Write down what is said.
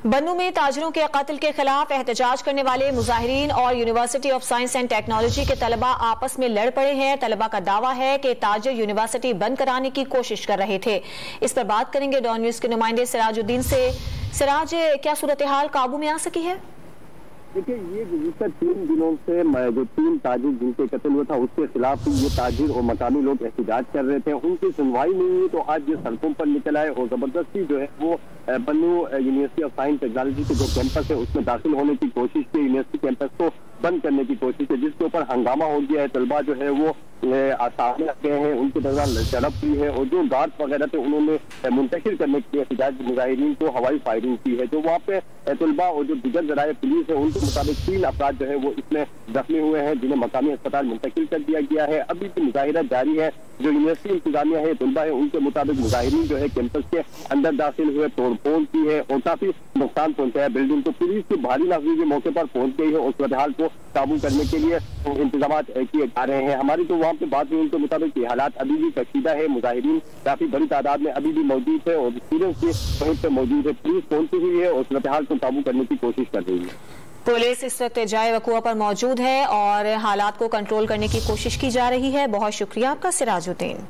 बन्नू में ताजिरों के कत्ल के खिलाफ एहतजाज करने वाले मुजाहिरीन और university of science and technology के तलबा आपस में लड़ पड़े हैं। तलबा का दावा है कि ताजिर यूनिवर्सिटी बंद कराने की कोशिश कर रहे थे। इस पर बात करेंगे डॉन न्यूज के नुमाइंदे सिराजुद्दीन से। सिराज, क्या सूरत हाल काबू में आ सकी है? देखिए, ये गुज़िश्ता 3 दिनों से जो 3 ताजिर जिनके कत्ल हुआ था उसके खिलाफ ये ताजिर और मकामी लोग एहतजाज कर रहे थे। उनकी सुनवाई नहीं हुई तो आज ये सड़कों पर निकल आए और जबरदस्ती जो है वो बन्नू यूनिवर्सिटी ऑफ साइंस टेक्नोलॉजी के जो कैंपस है उसमें दाखिल होने की कोशिश की। यूनिवर्सिटी कैंपस को बंद करने की कोशिश है, जिसके ऊपर हंगामा हो गया है। तलबा जो है वो सामने आ गए हैं, उनके दौरान झड़प हुई है और जो गार्ड वगैरह थे उन्होंने मुंतकिल करने के लिए एहतजाज मुजाहिरीन को हवाई फायरिंग की है। जो वहाँ पे तलबा और जो दिगर जराये पुलिस है उनके मुताबिक 3 अफराद जो है वो इसमें जख्मी हुए हैं, जिन्हें मकामी अस्पताल मुंतकिल कर दिया गया है। अभी भी मुजाहिरा जारी है। जो यूनिवर्सिटी इंतजामिया है, तलबा है, उनके मुताबिक मुजाहिरीन जो है कैंपस के अंदर दाखिल हुए, तोड़फोड़ की है और काफी नुकसान पहुंचाया बिल्डिंग को। पुलिस की भारी नाफिजी मौके पर पहुंच गई है और सूरत हाल को काबू करने के लिए इंतजाम किए जा रहे हैं। हमारी तो वहाँ पे बात हुई, उनके मुताबिक हालात अभी भी कशीदा है। मुजाहिरीन काफी बड़ी तादाद में अभी भी मौजूद है और स्टूडेंट्स भी वहीं पे मौजूद है। पुलिस पहुंची हुई है और सूरत हाल को काबू करने की कोशिश कर रही है। पुलिस इस वक्त जाए वकुआ पर मौजूद है और हालात को कंट्रोल करने की कोशिश की जा रही है। बहुत शुक्रिया आपका सिराजुद्दीन।